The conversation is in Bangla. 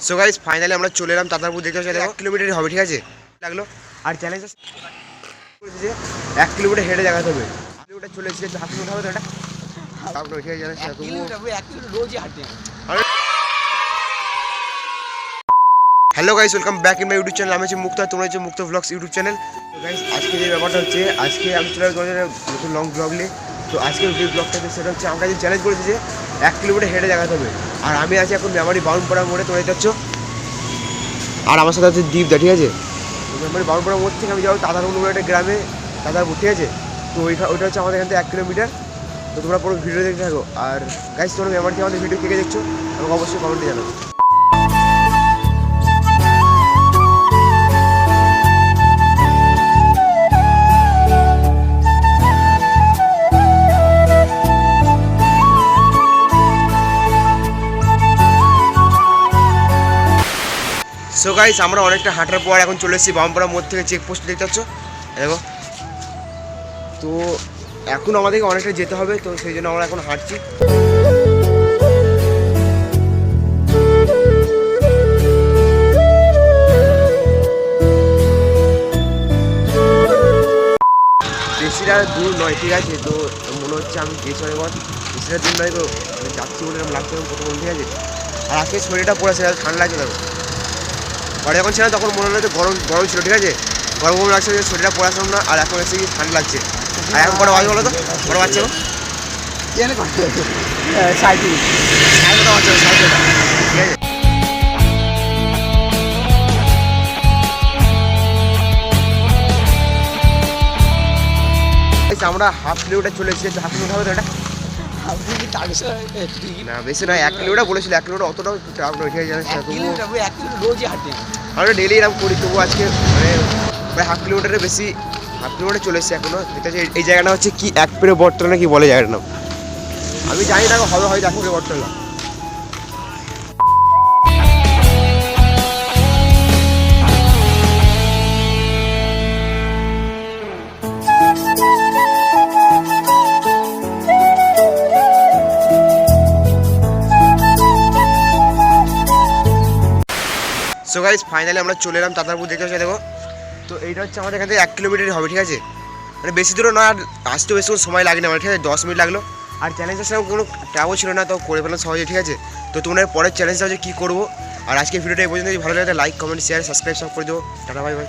সো গাইস ফাইনালি আমরা চলে এলাম তাতারপুর দেখতে চলে 1 কিলোমিটারই হবে, ঠিক আছে লাগলো। আর চ্যালেঞ্জ করেছে যে 1 কিলোমিটার হেঁটে দেখাতে হবে। কিলোমিটার চলে এসেছে, হাতে উঠাবে তো এটা আপনার ঠিক আছে। 1 কিলোমিটার রোজই হাঁটতে। Hello guys, welcome back in my YouTube channel. আমি হচ্ছে মুক্তা, তোমরা হচ্ছে মুক্তা ব্লগস ইউটিউব চ্যানেল। তো গাইস আজকে যে ব্যাপারটা হচ্ছে, আজকে আমি চলে আসবো নতুন লং ব্লগ নিয়ে। তো আজকে যে ব্লগটাতে সেটা হচ্ছে আমরা যে চ্যালেঞ্জ করেছি যে 1 কিলোমিটার হেঁটে দেখাতে হবে। আর আমি আছি এখন মেমারি বাউনপাড়া মোড়ে, তোমরা দেখতে পাচ্ছ। আর আমার সাথে হচ্ছে দীপদা, ঠিক আছে। মেমারি বাউনপাড়া মোড় থেকে আমি যাবো তাতারপুর একটা গ্রামে, তাতারপুর, ঠিক আছে। তো ওইটা হচ্ছে আমাদের এখান থেকে 1 কিলোমিটার। তো তোমরা পুরো ভিডিও দেখতে থাকো। আর গাইস তোমরা মেমারি থেকে আমাদের ভিডিও থেকে দেখছো, আমাকে অবশ্যই কমেন্টে জানাবো। সো গাইস আমরা অনেকটা হাঁটার পর এখন চলে এসেছি বামপাড়া মোড় থেকে চেকপোস্ট, দেখতে পাচ্ছ দেখো। তো এখন আমাদেরকে অনেকটা যেতে হবে, তো সেই জন্য আমরা এখন হাঁটছি। বেশিটা দূর নয়, ঠিক আছে। তো মনে হচ্ছে আমি গেছি অনেকবার, বেশিটা দূর নয়। তো যাচ্ছি বলে এরকম লাগছে প্রথম, ঠিক আছে। আর আজকে শরীরটা পড়েছে, ঠান্ডা লাগছে দেখো। বাড়ি যখন ছিল তখন মনে হলো যে গরম গরম ছিল, ঠিক আছে। গরম গরম লাগছে, শরীরটা পড়াশোনা না। আর এখন এসে ঠান্ডা লাগছে। আর এখন কটা বাজে বলো তো, কটা বাচ্চা আমরা হাফ কিলোমিটার চলে এসেছি। হাফ কিলোমিটার হবে তো এটা না, বেশি নয়। 1 কিলোমিটার বলেছিল, 1 কিলোমিটার অতটাও চাপ নয়, ঠিক আছে। রোজই হাঁটে, আমরা ডেলি এরকম করি, তবু আজকে মানে প্রায় হাফ কিলোমিটারের বেশি, হাফ কিলোমিটার চলে এসেছি এখনো। ঠিক আছে, এই জায়গাটা হচ্ছে কি এক পেরে বটতলা নাকি বলে জায়গাটার নাম, আমি জানি না হবে হয়তো 1 পেরে বটতলা। সো গাইস ফাইনালি আমরা চলে এলাম তাতারপুর দেখতে পাচ্ছি দেখো। তো এইটা হচ্ছে আমাদের এখান থেকে 1 কিলোমিটারই হবে, ঠিক আছে। মানে বেশি দূরও নয়, আর আসতে বেশি সময় লাগে না আমার, ঠিক আছে। 10 মিনিট লাগলো। আর চ্যালেঞ্জের সেরকম কোনো ট্যাবও ছিল না, তো করে ফেলাম সহজে, ঠিক আছে। তো তোমরা পরের চ্যালেঞ্জটা হচ্ছে কী করবো। আর আজকে ভিডিওটা এই পর্যন্ত ভালো লাগে লাইক কমেন্ট শেয়ার সাবস্ক্রাইব সব করে দেবো। Tata bye bye.